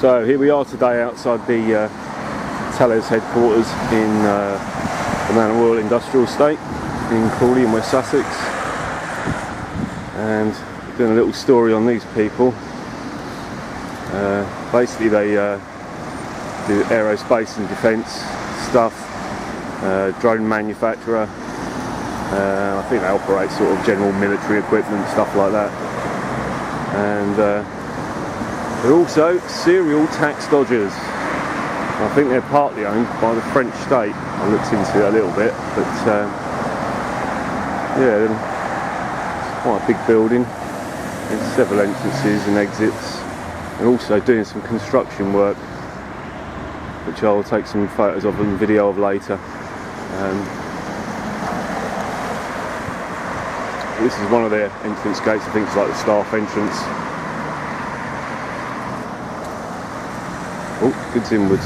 So here we are today outside the Tellers headquarters in the Man of Oil Industrial Estate in Crawley in West Sussex, and doing a little story on these people. Basically they do aerospace and defence stuff, drone manufacturer. I think they operate sort of general military equipment, stuff like that, and they're also serial tax dodgers. I think they're partly owned by the French state. I looked into it a little bit, but yeah, it's quite a big building. There's several entrances and exits, and also doing some construction work, which I'll take some photos of and video of later. This is one of their entrance gates. I think it's like the staff entrance. Oh, goods inwards.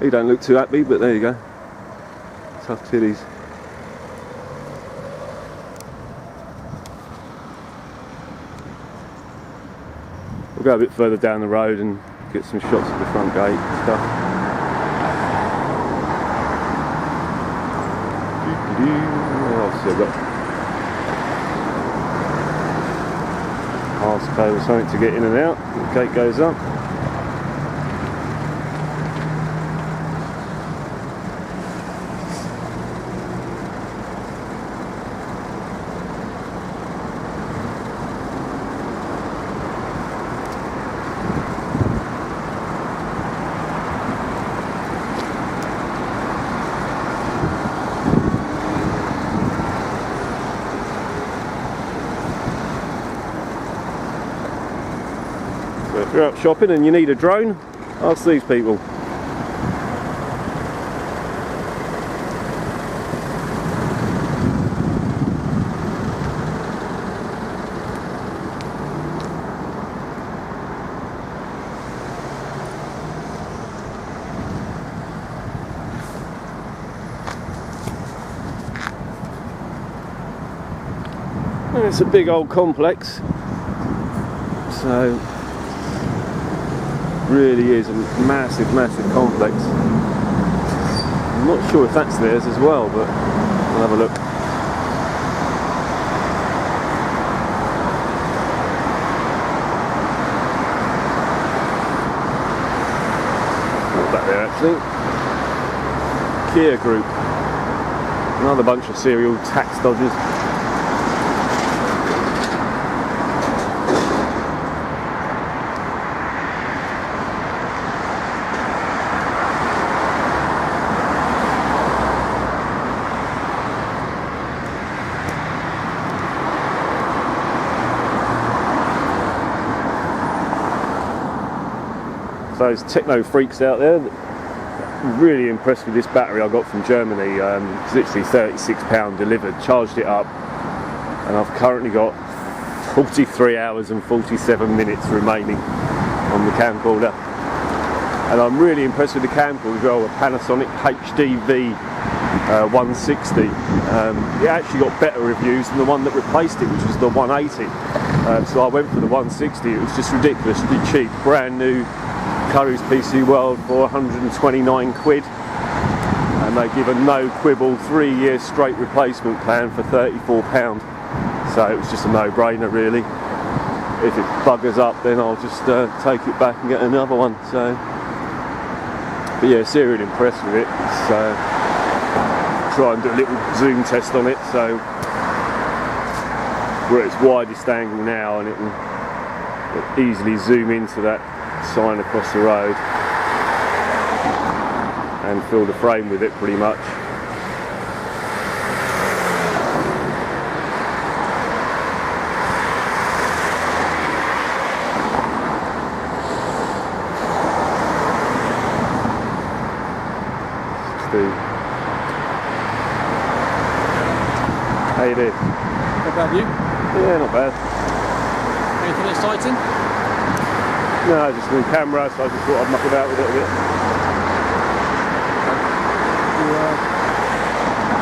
You don't look too happy, but there you go. Tough titties. We'll go a bit further down the road and get some shots of the front gate and stuff. Obviously I've got passcode or something to get in and out. The gate goes up. If you're out shopping and you need a drone, ask these people. And it's a big old complex, so really is a massive complex. I'm not sure if that's theirs as well, but we'll have a look. Not that there actually. Kia Group. Another bunch of serial tax dodgers. Those techno freaks out there, really impressed with this battery I got from Germany. It's literally £36 delivered, charged it up, and I've currently got 43 hours and 47 minutes remaining on the camcorder. And I'm really impressed with the camcorder as well, a Panasonic HDV 160. It actually got better reviews than the one that replaced it, which was the 180. So I went for the 160. It was just ridiculously cheap, brand new Curry's PC World for 129 quid, and they give a no quibble 3-year straight replacement plan for £34. So it was just a no-brainer really. If it buggers up, then I'll just take it back and get another one. So, but yeah, seriously impressed with it. So try and do a little zoom test on it. So we're at its widest angle now, and it will easily zoom into that sign across the road and fill the frame with it pretty much. Steve, how you doing? How about you? Yeah, not bad. Anything exciting? No, just a new camera, so I just thought I'd muck about with it a bit.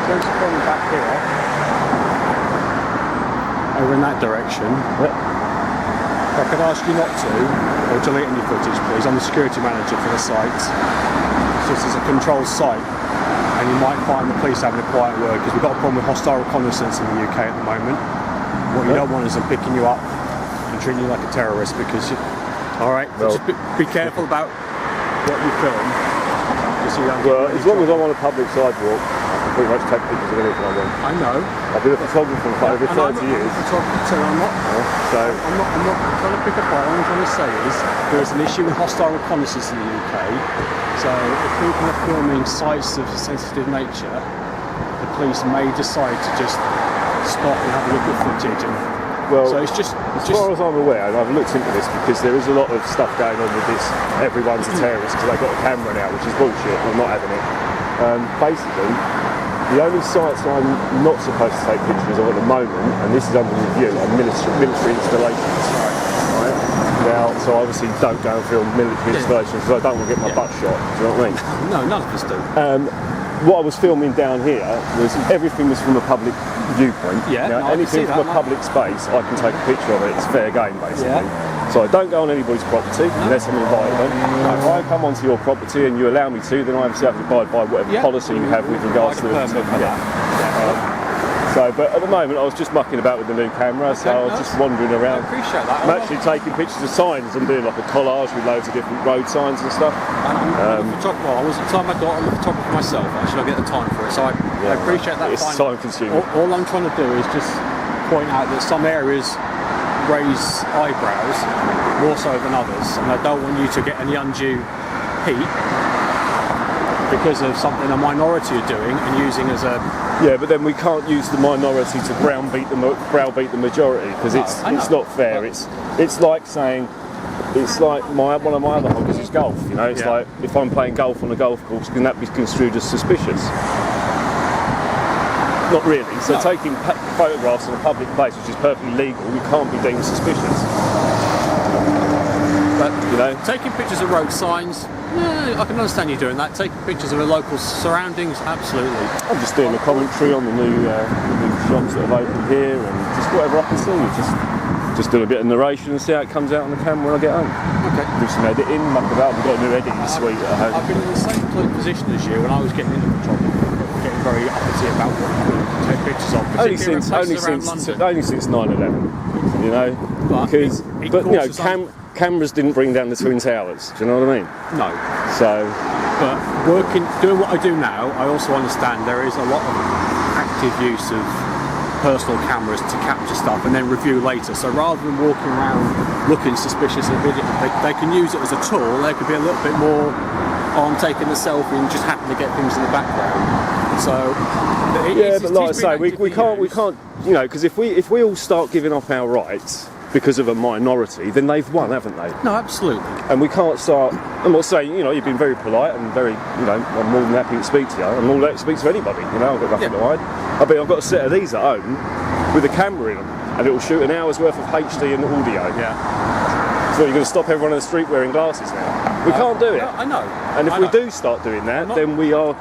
There's a corner back here. Over in that direction. Yep. If I could ask you not to, or delete any footage, please. I'm the security manager for the site. This is a controlled site, and you might find the police having a quiet word because we've got a problem with hostile reconnaissance in the UK at the moment. What you don't want is them picking you up and treating you like a terrorist because you... Alright, well, just be careful about what you film. Just so you don't well, as long as I'm on a public sidewalk, I can pretty much take pictures of anything I want. I know. I've been a photographer for over 30 years. I'm not trying to pick a fight. All I'm trying to say is there is an issue with hostile reconnaissance in the UK. So if people are filming sites of a sensitive nature, the police may decide to just stop and have a look at footage. Well, so it's just as far as I'm aware, and I've looked into this because there is a lot of stuff going on with this. Everyone's a terrorist because they've got a camera now, which is bullshit. I'm not having it. Basically, the only sites I'm not supposed to take pictures of at the moment, and this is under review, are military installations. Right? Now, so I obviously don't go and film military installations because I don't want to get my butt shot. Do you know what I mean? No, none of us do. What I was filming down here was everything was from a public viewpoint. Yeah, now, anything from a public space, I can take a picture of it. It's fair game, basically. Yeah. So I don't go on anybody's property unless I'm invited on. If I come onto your property and you allow me to, then I obviously have to abide by whatever policy you have with regards to but at the moment I was just mucking about with the new camera, so I was just wandering around. I appreciate that. I'm actually taking pictures of signs. I'm doing like a collage with loads of different road signs and stuff. I'm a photographer. I was at the time I got a photographer myself. Actually, I get the time for it, so I appreciate that. It's time consuming. All I'm trying to do is just point out that some areas raise eyebrows more so than others, and I don't want you to get any undue heat because of something a minority are doing and using as a... Yeah, but then we can't use the minority to browbeat the majority because it's not fair. It's like saying, it's like one of my other hobbies is golf. You know, it's like if I'm playing golf on a golf course, can that be construed as suspicious? Not really. So taking photographs in a public place, which is perfectly legal, you can't be deemed suspicious. But you know, taking pictures of road signs. Yeah, I can understand you doing that. Taking pictures of the local surroundings, absolutely. I'm just doing a commentary on the new shops that have opened here, and just whatever I can see. Just do a bit of narration and see how it comes out on the camera when I get home. Okay. Do some editing, muck about. We've got a new editing suite at home. I've been in the same position as you when I was getting into photography, getting very uppity about what to take pictures of. Only since 9/11, you know, but you know, cameras didn't bring down the Twin Towers. Do you know what I mean? No. So, but doing what I do now, I also understand there is a lot of active use of personal cameras to capture stuff and then review later. So rather than walking around looking suspicious in a video, they can use it as a tool. They could be a little bit more on taking a selfie and just happen to get things in the background. So but like I say, we can't, you know, because if we all start giving up our rights because of a minority, then they've won, haven't they? No, absolutely. And we can't start. I'm not saying, you know, you've been very polite and very, you know, I'm more than happy to speak to you. I'm more than happy to speak to anybody. You know, I've got nothing to hide. I mean, I've got a set of these at home with a camera in them, and it will shoot an hour's worth of HD and audio. Yeah. So you're going to stop everyone on the street wearing glasses now? We can't do it. I know. And if we do start doing that, then we are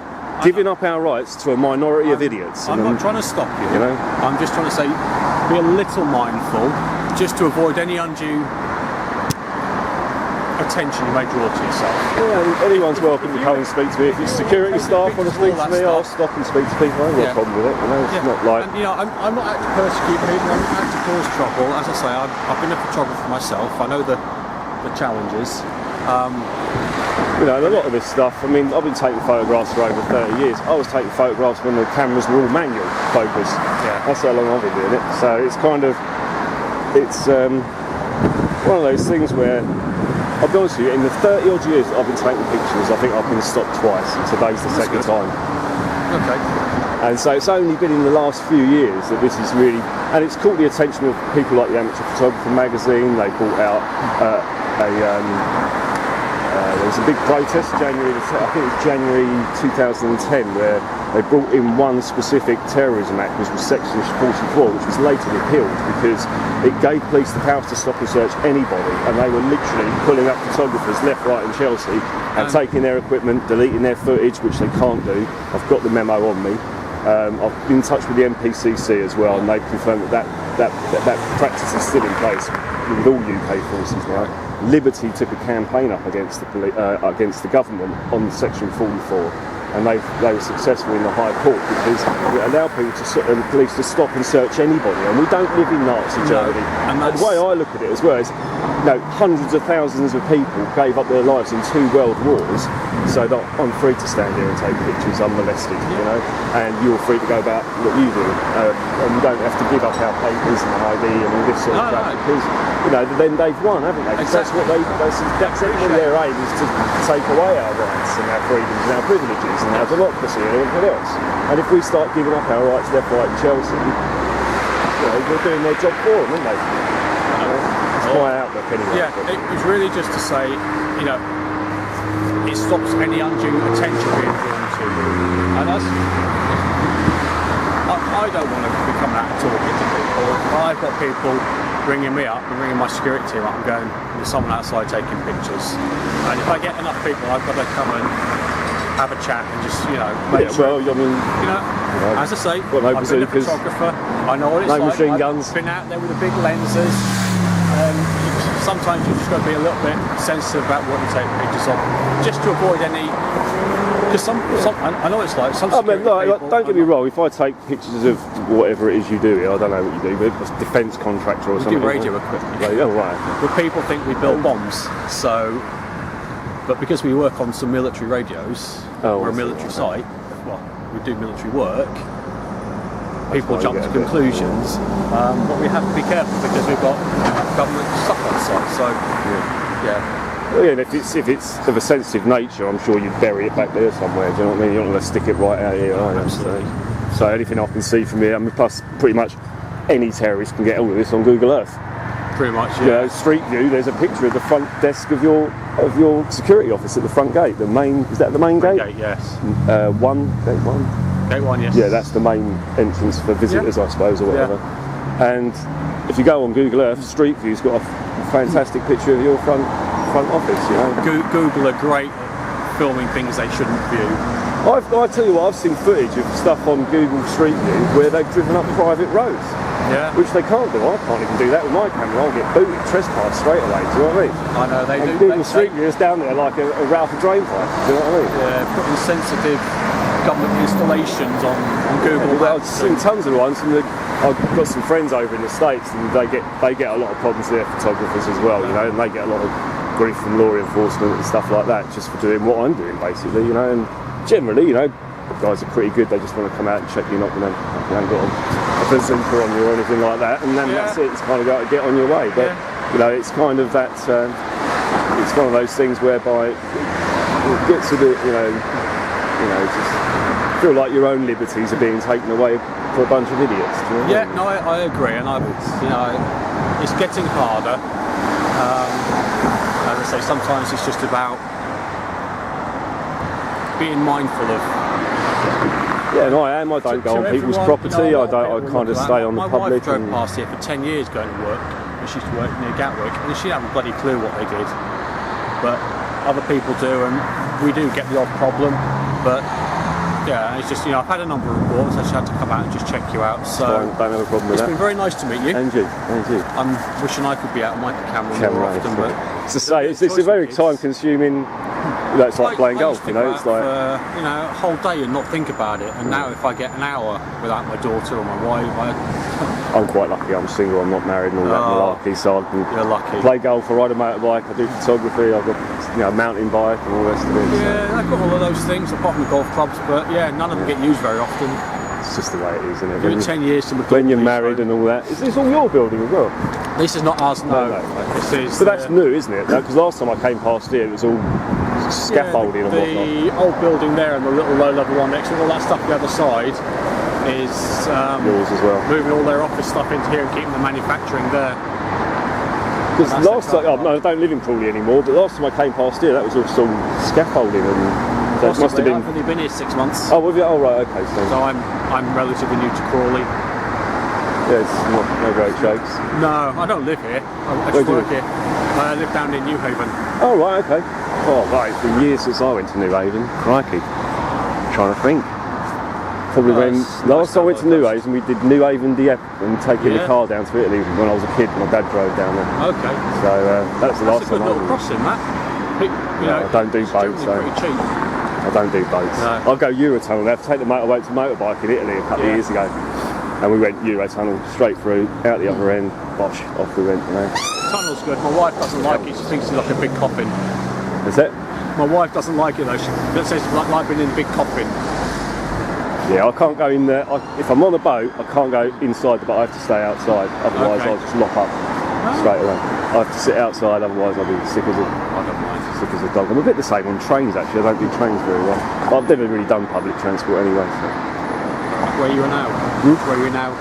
giving up our rights to a minority of idiots. I'm not trying to stop you. You know, I'm just trying to say, be a little mindful, just to avoid any undue attention you may draw to yourself. Yeah, anyone's welcome to come and speak to me. If it's security staff want to speak to me, I'll stop and speak to people. I haven't got a problem with it. You know, it's not like. And, you know, I'm not out to persecute people. I'm not out to cause trouble. As I say, I've been a photographer myself. I know the challenges. You know, and a lot of this stuff, I mean, I've been taking photographs for over 30 years. I was taking photographs when the cameras were all manual focus. Yeah. That's how long I've been doing it. So it's kind of, it's one of those things where, I'll be honest with you, in the 30 odd years that I've been taking pictures, I think I've been stopped twice, and today's the second time. Okay. And so it's only been in the last few years that this is really, and it's caught the attention of people like the Amateur Photographer magazine. They brought out there was a big protest, I think it was January 2010, where they brought in one specific terrorism act, which was Section 44, which was later repealed because it gave police the power to stop and search anybody, and they were literally pulling up photographers left, right in Chelsea and taking their equipment, deleting their footage, which they can't do. I've got the memo on me. I've been in touch with the NPCC as well, and they've confirmed that practice is still in place with all UK forces now. Liberty took a campaign up against the government on Section 44, and they were successful in the High Court because it allowed people the police to stop and search anybody, and we don't live in Nazi Germany. And the way I look at it as well is, hundreds of thousands of people gave up their lives in 2 world wars, so that I'm free to stand here and take pictures unmolested, and you're free to go about what you do, and we don't have to give up our papers and ID and all this sort of crap because then they've won, haven't they? Exactly. That's their aim, is to take away our rights and our freedoms and our privileges and our democracy and everything else. And if we start giving up our rights left, right, and Chelsea, we're doing their job for them, aren't they? That's my outlook anyway. Yeah, it was really just to say, it stops any undue attention being drawn to you. And I don't want to be coming out and talking to people. I've got people ringing me up and ringing my security team up and going, there's someone outside taking pictures. And if I get enough people, I've got to come and have a chat and just, make sure. Well, I mean, as I say, I've been a photographer. I know what it's like. Machine guns. I've been out there with the big lenses. Sometimes you've just got to be a little bit sensitive about what you take pictures of, just to avoid any. Because I know it's like some. Don't get me wrong. If I take pictures of whatever it is you do, I don't know what you do, but it's a defence contractor or something. We do radio equipment. Right. But people think we build bombs, so. But because we work on some military radios, we're a military site. Well, we do military work. People jump to conclusions, but we have to be careful because we've got government stuff on site. So, yeah. Well, and if it's of a sensitive nature, I'm sure you'd bury it back there somewhere. Do you know what I mean? You're not going to stick it right out here, are you? Absolutely. So anything I can see from here, plus pretty much any terrorist can get all of this on Google Earth. Pretty much, yeah. Street view. There's a picture of the front desk of your security office at the front gate. Is that the main gate? Gate, yes. Gate 1. Gate 1, yes. Yeah, that's the main entrance for visitors, I suppose, or whatever. Yeah. And if you go on Google Earth, Street View's got a fantastic picture of your front office. Google are great at filming things they shouldn't view. I tell you what, I've seen footage of stuff on Google Street View where they've driven up private roads. Yeah. Which they can't do. I can't even do that with my camera. I'll get booted, trespassed straight away. Do you know what I mean? I know they do. Google Street View is down there like a Ralph drain pipe. Do you know what I mean? Yeah, putting sensitive government installations on Google. I've seen tons of ones. I've got some friends over in the States, and they get a lot of problems. They're photographers as well, and they get a lot of grief from law enforcement and stuff like that just for doing what I'm doing, basically. And generally, the guys are pretty good. They just want to come out and check you're not going to, you haven't got a bazooka on you or anything like that, and then that's it. It's kind of got to get on your way. But it's kind of that. It's one of those things whereby it gets a bit, just feel like your own liberties are being taken away for a bunch of idiots. Do you know what I mean? No, I agree, and it's getting harder. As I say, sometimes it's just about being mindful of. Yeah, and I am. I don't go on people's property. I kind of stay on the public. My wife drove past here for 10 years going to work. She used to work near Gatwick, and she didn't have a bloody clue what they did. But other people do, and we do get the odd problem. But yeah, it's just I've had a number of reports. I just had to come out and just check you out. So don't have a problem with that. It's been very nice to meet you. And you. I'm wishing I could be out on my camera more often, but it's a very time-consuming. It's like playing golf, It's like a whole day and not think about it. And now, if I get an hour without my daughter or my wife, I'm quite lucky. I'm single. I'm not married and all that malarkey, so I can play golf or ride a motorbike. I do photography. I've got a mountain bike and all the rest of it. Yeah, I've got all of those things apart from the golf clubs, but none of them get used very often. It's just the way it is, isn't it? Give it 10 years to when you're married and all that. Is this all your building as well? This is not ours, no. This is. So that's new, isn't it? Because last time I came past here, it was all scaffolding and whatnot. The old building there and the little low-level one next to all that stuff the other side is yours as well. Moving all their office stuff into here and keeping the manufacturing there. Because last time, I don't live in Crawley anymore, but last time I came past here, that was all still scaffolding and. So it must have been. I've only been here 6 months. Oh, have you? Oh, right, okay. So I'm relatively new to Crawley. Yeah, it's no great shakes. No, I don't live here. I just work here. I live down in New Haven. Oh, right, okay. Oh, right, it's been years since I went to New Haven. Crikey. I'm trying to think. Probably when Nice. last time I went to New Nice. Haven, we did New Haven Dieppe and taking the Yeah. car down to Italy when I was a kid. My dad drove down there, Okay. so that was the That's last a good time I little was. crossing, that. You know, I don't do it's boats, generally so pretty cheap. I don't do boats. No. I'll go Eurotunnel. They have to take the motorboat to motorbike in Italy a couple of Yeah. years ago, and we went Eurotunnel straight through, out the other end, bosh, off we went. You know. Tunnel's good. My wife doesn't like it. She thinks it's like a big coffin. Is it? My wife doesn't like it though. She says it's like being in a big coffin. Yeah, I can't go in there. If I'm on a boat, I can't go inside the boat. I have to stay outside. Otherwise, Okay. I'll just lock up straight away. I have to sit outside. Otherwise, I'll be sick as I don't mind. a dog. I'm a bit the same on trains actually. I don't do trains very well. But I've never really done public transport anyway. So. Where you are now? Where are you now?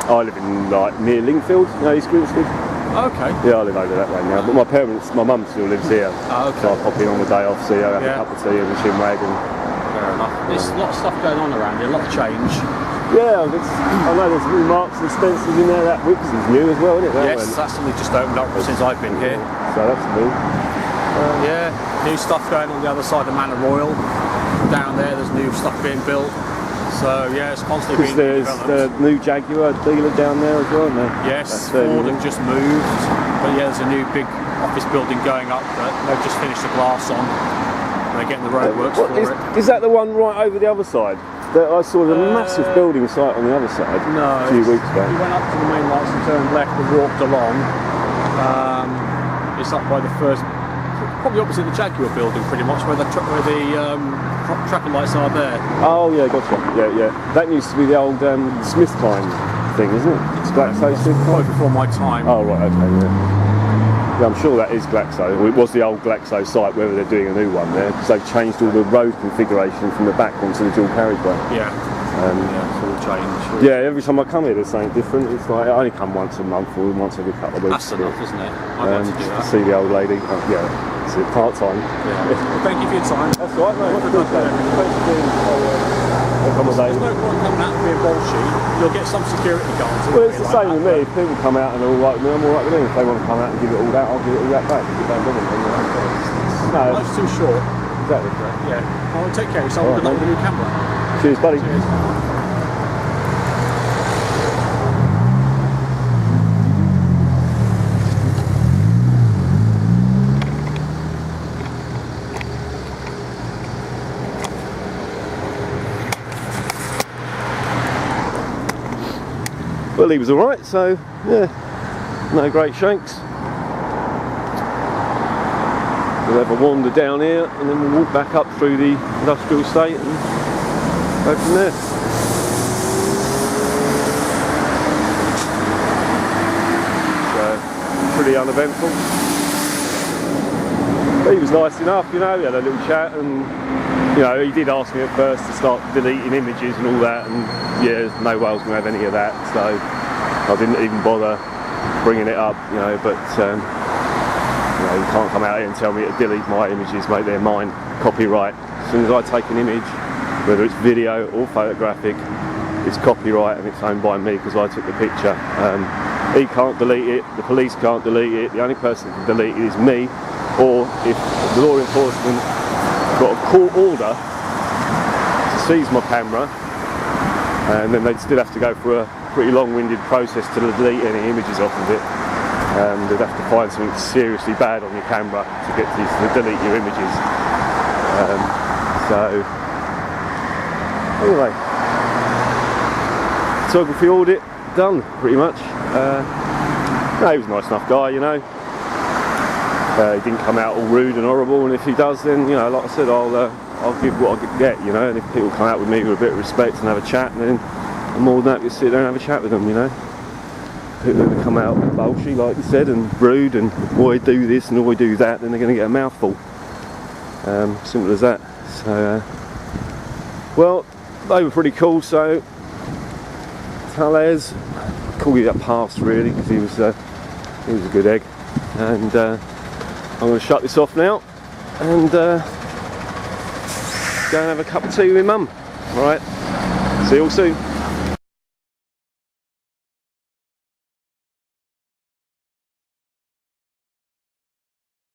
I live in like near Lingfield, you know, East Grinstead. Okay. Yeah, I live over that way now. But my mum still lives here. Oh, okay. So I pop in on the day off, see her, have Yeah. a cup of tea and a shin rag. And Fair enough. There's a lot of stuff going on around here. A lot of change. yeah, I know there's new Marks and Spencers in there. That Wicks is new as well, isn't it? That Yes, one? that's only just opened up since I've been here. So that's new. Yeah, new stuff going on the other side of Manor Royal. Down there, there's new stuff being built. So yeah, it's constantly Because being there's developed. the new Jaguar dealer down there as well, isn't there? Yes, That's fairly Ford new. have just moved, but yeah, there's a new big office building going up that they've just finished the glass on. They're getting the roadworks What, for it. is that the one right over the other side? I saw the massive building site on the other side No, a few weeks ago. You went up to the main lights and turned left and walked along. It's up by the first, probably opposite the Jaguar building, pretty much where the traffic lights are there. Oh yeah, gotcha. Yeah, yeah. That used to be the old Smith Klein thing, isn't it? It's Glaxo Smith Klein. Quite before my time. Oh right, okay, yeah. Yeah, I'm sure that is Glaxo. Well, it was the old Glaxo site, whether they're doing a new one there, because they've changed all the road configuration from the back onto the dual carriageway. Yeah. It's all changed. Yeah, every time I come here there's something different. It's like I only come once a month or once every couple of weeks. That's enough, isn't it? I'd like to do just that. to see the old lady. Yeah, it's part time. Yeah. Well, thank you for your time. That's all right, mate. What a good day. Thanks for being There's accommodating. no point coming out and being bolshy. You'll get some security guards. Well, it's the same with me. If people come out and they're all right with me, I'm all right with them. If they want to come out and give it all that, I'll give it all that back. If it don't bother me, no, Life's too short. exactly. Yeah. Well, take care of yourself. All right, Good luck with the new camera. Cheers, buddy. Cheers. Well, he was all right. So yeah, no great shanks. We'll have a wander down here, and then we'll walk back up through the industrial estate and go from there. So pretty uneventful. But he was nice enough, you know. We had a little chat, and you know, he did ask me at first to start deleting images and all that, and yeah, no way I was going to have any of that, so I didn't even bother bringing it up, you know. But you know, you can't come out here and tell me to delete my images, mate. They're mine, copyright. As soon as I take an image, whether it's video or photographic, it's copyright and it's owned by me because I took the picture. He can't delete it, the police can't delete it, the only person that can delete it is me, or if the law enforcement got a court order to seize my camera, and then they'd still have to go through a pretty long-winded process to delete any images off of it. They'd have to find something seriously bad on your camera to get to delete your images. So anyway, photography audit done pretty much. No, he was a nice enough guy, you know. He didn't come out all rude and horrible, and if he does, then you know, like I said, I'll give what I get, you know. And if people come out with me with a bit of respect and have a chat, then I'm more than happy to sit there and have a chat with them, you know. People are going to come out bolshy, like you said, and rude, and why do this and why do that, then they're going to get a mouthful. Simple as that. So, well, they were pretty cool. So, Talez, call you that past really, because he was a good egg. And I'm going to shut this off now and go and have a cup of tea with Mum. All right. See you all soon.